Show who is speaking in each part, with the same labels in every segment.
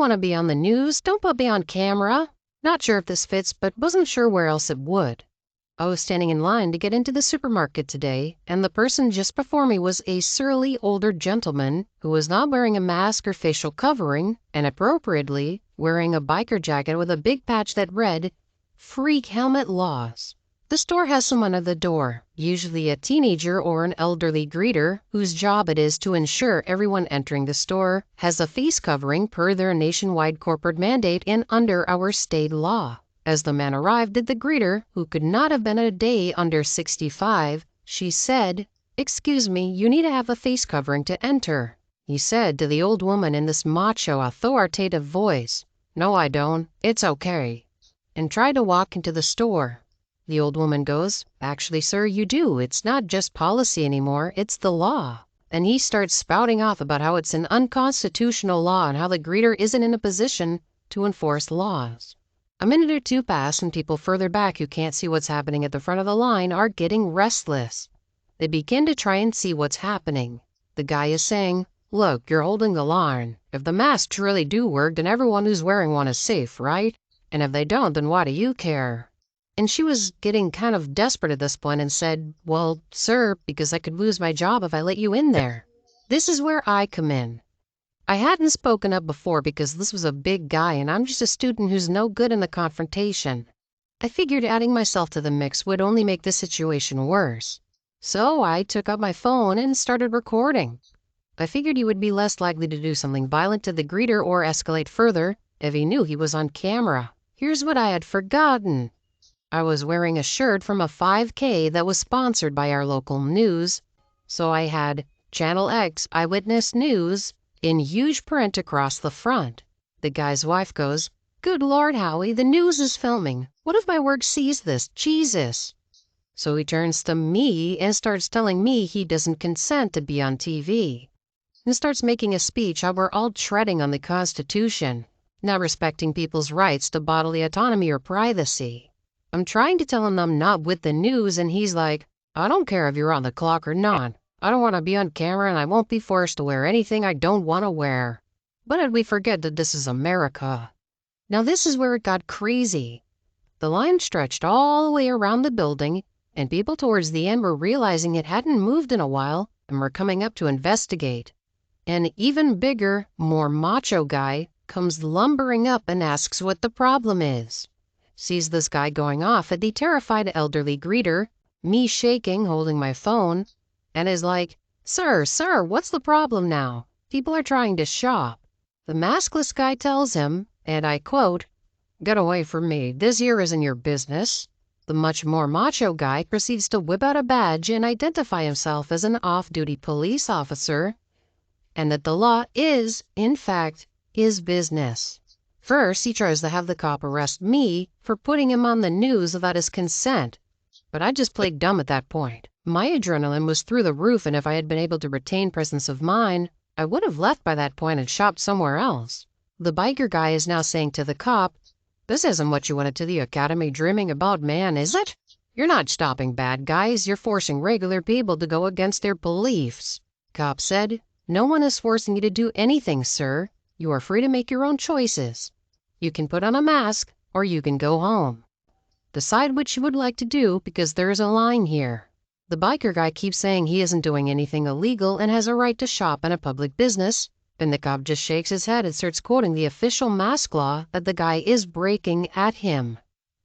Speaker 1: want to be on the news. Don't put me on camera. Not sure if this fits, but wasn't sure where else it would. I was standing in line to get into the supermarket today, and the person just before me was a surly older gentleman who was not wearing a mask or facial covering, and appropriately wearing a biker jacket with a big patch that read, "Freak Helmet Laws." The store has someone at the door, usually a teenager or an elderly greeter, whose job it is to ensure everyone entering the store has a face covering per their nationwide corporate mandate and under our state law. As the man arrived at the greeter, who could not have been a day under 65, she said, "Excuse me, you need to have a face covering to enter." He said to the old woman in this macho, authoritative voice, "No, I don't. It's okay," and tried to walk into the store. The old woman goes, "Actually, sir, you do. It's not just policy anymore, it's the law." And he starts spouting off about how it's an unconstitutional law and how the greeter isn't in a position to enforce laws. A minute or two pass and people further back who can't see what's happening at the front of the line are getting restless. They begin to try and see what's happening. The guy is saying, "Look, you're holding the line. If the masks really do work, then everyone who's wearing one is safe, right? And if they don't, then why do you care?" And she was getting kind of desperate at this point and said, "Well, sir, because I could lose my job if I let you in there." This is where I come in. I hadn't spoken up before because this was a big guy and I'm just a student who's no good in the confrontation. I figured adding myself to the mix would only make the situation worse. So I took up my phone and started recording. I figured he would be less likely to do something violent to the greeter or escalate further if he knew he was on camera. Here's what I had forgotten. I was wearing a shirt from a 5K that was sponsored by our local news, so I had Channel X Eyewitness News in huge print across the front. The guy's wife goes, "Good Lord, Howie, the news is filming. What if my work sees this? Jesus." So he turns to me and starts telling me he doesn't consent to be on TV. And starts making a speech how we're all treading on the Constitution, not respecting people's rights to bodily autonomy or privacy. I'm trying to tell him I'm not with the news, and he's like, "I don't care if you're on the clock or not. I don't want to be on camera, and I won't be forced to wear anything I don't want to wear." But did we forget that this is America? Now this is where it got crazy. The line stretched all the way around the building, and people towards the end were realizing it hadn't moved in a while and were coming up to investigate. An even bigger, more macho guy comes lumbering up and asks what the problem is. Sees this guy going off at the terrified elderly greeter, me shaking, holding my phone, and is like, Sir, what's the problem now? People are trying to shop." The maskless guy tells him, and I quote, "Get away from me. This here isn't your business." The much more macho guy proceeds to whip out a badge and identify himself as an off-duty police officer, and that the law is, in fact, his business. First, he tries to have the cop arrest me for putting him on the news without his consent, but I just played dumb at that point. My adrenaline was through the roof, and if I had been able to retain presence of mind, I would have left by that point and shopped somewhere else. The biker guy is now saying to the cop, "This isn't what you went to the academy dreaming about, man, is it? You're not stopping bad guys, you're forcing regular people to go against their beliefs." Cop said, "No one is forcing you to do anything, sir. You are free to make your own choices. You can put on a mask, or you can go home. Decide which you would like to do, because there is a line here." The biker guy keeps saying he isn't doing anything illegal and has a right to shop in a public business, and the cop just shakes his head and starts quoting the official mask law that the guy is breaking at him.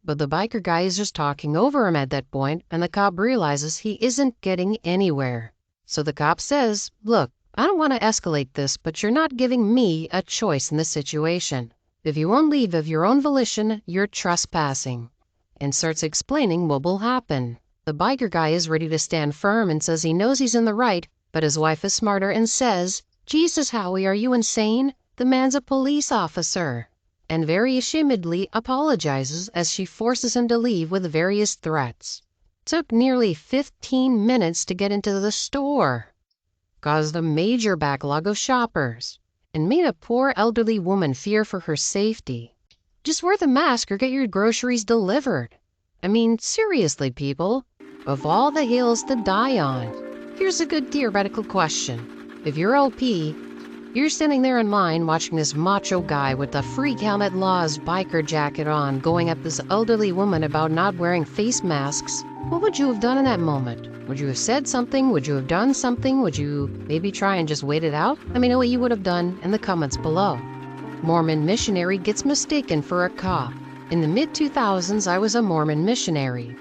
Speaker 1: But the biker guy is just talking over him at that point, and the cop realizes he isn't getting anywhere. So the cop says, "Look, I don't want to escalate this, but you're not giving me a choice in this situation. If you won't leave of your own volition, you're trespassing," and starts explaining what will happen. The biker guy is ready to stand firm and says he knows he's in the right, but his wife is smarter and says, "Jesus, Howie, are you insane? The man's a police officer," and very ashamedly apologizes as she forces him to leave with various threats. Took nearly 15 minutes to get into the store. Caused a major backlog of shoppers, and made a poor elderly woman fear for her safety. Just wear the mask or get your groceries delivered. I mean, seriously, people, of all the hills to die on, here's a good theoretical question. If you're LP, You're standing there in line watching this macho guy with the Freak Helmet Laws biker jacket on going at this elderly woman about not wearing face masks. What would you have done in that moment? Would you have said something? Would you have done something? Would you maybe try and just wait it out? Let me know what you would have done in the comments below. Mormon missionary gets mistaken for a cop. In the mid-2000s, I was a Mormon missionary.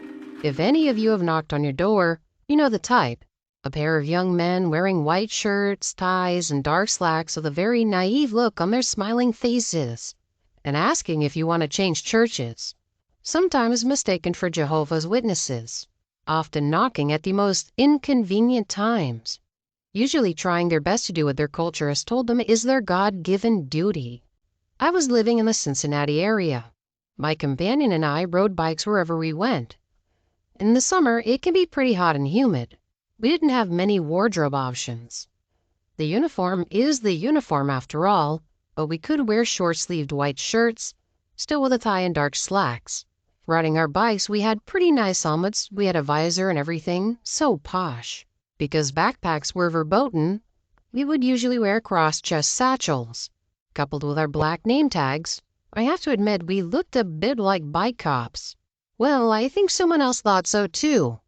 Speaker 1: If any of you have knocked on your door, you know the type. A pair of young men wearing white shirts, ties, and dark slacks with a very naive look on their smiling faces, and asking if you want to change churches. Sometimes mistaken for Jehovah's Witnesses. Often knocking at the most inconvenient times. Usually trying their best to do what their culture has told them is their God-given duty. I was living in the Cincinnati area. My companion and I rode bikes wherever we went. In the summer, it can be pretty hot and humid. We didn't have many wardrobe options. The uniform is the uniform after all, but we could wear short-sleeved white shirts, still with a tie and dark slacks. Riding our bikes, we had pretty nice helmets. We had a visor and everything, so posh. Because backpacks were verboten, we would usually wear cross-chest satchels. Coupled with our black name tags, I have to admit we looked a bit like bike cops. Well, I think someone else thought so too.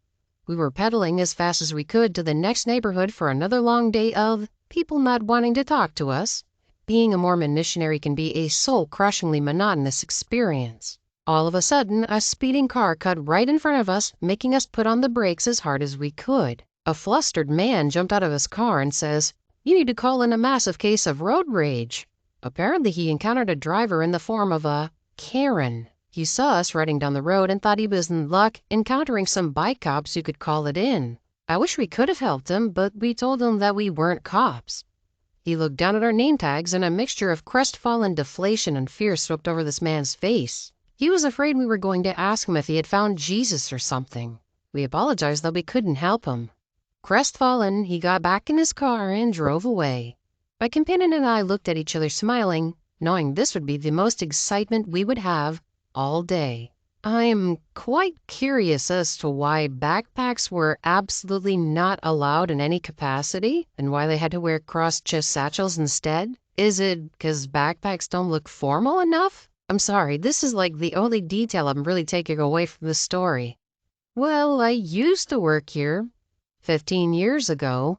Speaker 1: We were pedaling as fast as we could to the next neighborhood for another long day of people not wanting to talk to us. Being a Mormon missionary can be a soul-crushingly monotonous experience. All of a sudden, a speeding car cut right in front of us, making us put on the brakes as hard as we could. A flustered man jumped out of his car and says, "You need to call in a massive case of road rage." Apparently, he encountered a driver in the form of a Karen. He saw us riding down the road and thought he was in luck encountering some bike cops who could call it in. I wish we could have helped him, but we told him that we weren't cops. He looked down at our name tags and a mixture of crestfallen deflation and fear swept over this man's face. He was afraid we were going to ask him if he had found Jesus or something. We apologized that we couldn't help him. Crestfallen, he got back in his car and drove away. My companion and I looked at each other smiling, knowing this would be the most excitement we would have all day. I'm quite curious as to why backpacks were absolutely not allowed in any capacity and why they had to wear cross-chest satchels instead. Is it because backpacks don't look formal enough? I'm sorry, this is like the only detail I'm really taking away from the story. Well, I used to work here 15 years ago.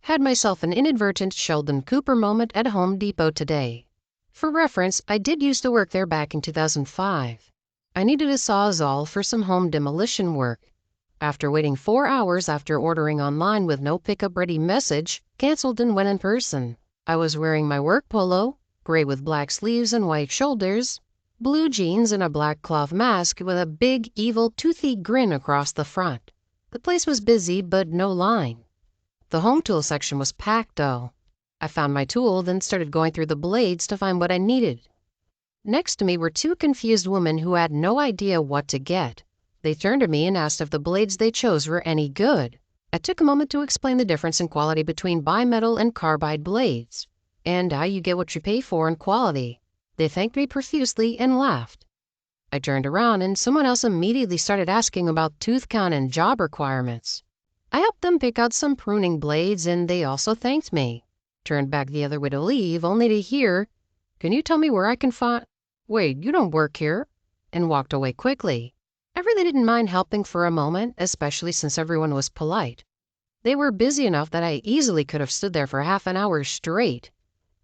Speaker 1: Had myself an inadvertent Sheldon Cooper moment at Home Depot today. For reference, I did used to work there back in 2005. I needed a sawzall for some home demolition work. After waiting 4 hours after ordering online with no pickup-ready message, canceled and went in person. I was wearing my work polo, gray with black sleeves and white shoulders, blue jeans and a black cloth mask with a big, evil, toothy grin across the front. The place was busy, but no line. The home tool section was packed, though. I found my tool, then started going through the blades to find what I needed. Next to me were 2 confused women who had no idea what to get. They turned to me and asked if the blades they chose were any good. I took a moment to explain the difference in quality between bimetal and carbide blades, and how you get what you pay for in quality. They thanked me profusely and laughed. I turned around and someone else immediately started asking about tooth count and job requirements. I helped them pick out some pruning blades and they also thanked me. Turned back the other way to leave, only to hear, "Can you tell me where I can find—" "Wait, you don't work here," and walked away quickly. I really didn't mind helping for a moment, especially since everyone was polite. They were busy enough that I easily could have stood there for half an hour straight.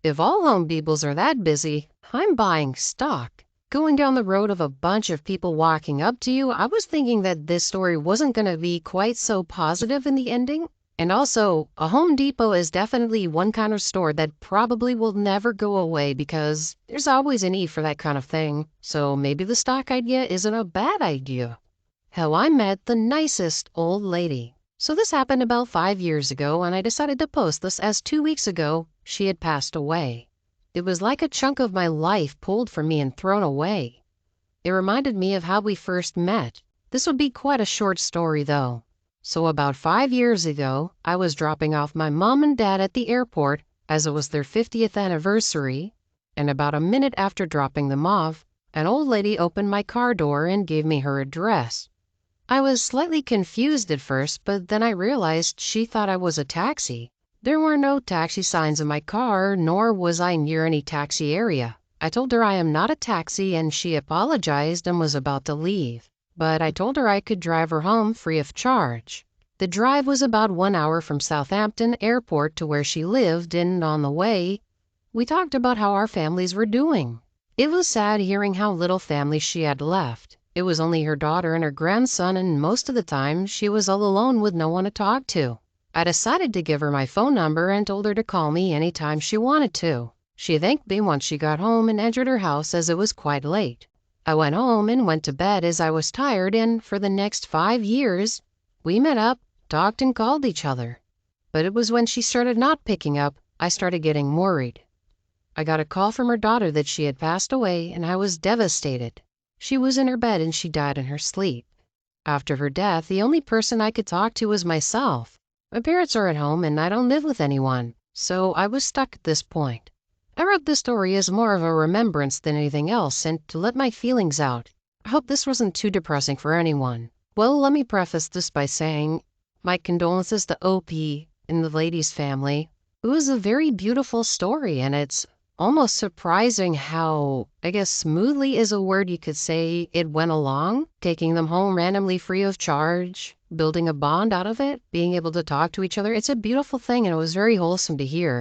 Speaker 1: If all Home Depots are that busy, I'm buying stock. Going down the road of a bunch of people walking up to you, I was thinking that this story wasn't going to be quite so positive in the ending. And also, a Home Depot is definitely one kind of store that probably will never go away because there's always a need for that kind of thing. So maybe the stock idea isn't a bad idea. How I met the nicest old lady. So this happened about 5 years ago, and I decided to post this as 2 weeks ago she had passed away. It was like a chunk of my life pulled from me and thrown away. It reminded me of how we first met. This would be quite a short story though. So about 5 years ago, I was dropping off my mom and dad at the airport as it was their 50th anniversary, and about a minute after dropping them off, an old lady opened my car door and gave me her address. I was slightly confused at first, but then I realized she thought I was a taxi. There were no taxi signs in my car, nor was I near any taxi area. I told her I am not a taxi, and she apologized and was about to leave. But I told her I could drive her home free of charge. The drive was about 1 hour from Southampton Airport to where she lived, and on the way, we talked about how our families were doing. It was sad hearing how little family she had left. It was only her daughter and her grandson, and most of the time, she was all alone with no one to talk to. I decided to give her my phone number and told her to call me anytime she wanted to. She thanked me once she got home and entered her house as it was quite late. I went home and went to bed as I was tired, and for the next 5 years, we met up, talked, and called each other. But it was when she started not picking up, I started getting worried. I got a call from her daughter that she had passed away, and I was devastated. She was in her bed and she died in her sleep. After her death, the only person I could talk to was myself. My parents are at home and I don't live with anyone, so I was stuck at this point. I wrote this story as more of a remembrance than anything else and to let my feelings out. I hope this wasn't too depressing for anyone. Well, let me preface this by saying my condolences to OP and the lady's family. It was a very beautiful story, and it's almost surprising how, I guess smoothly is a word you could say, it went along, taking them home randomly free of charge, building a bond out of it, being able to talk to each other. It's a beautiful thing, and it was very wholesome to hear.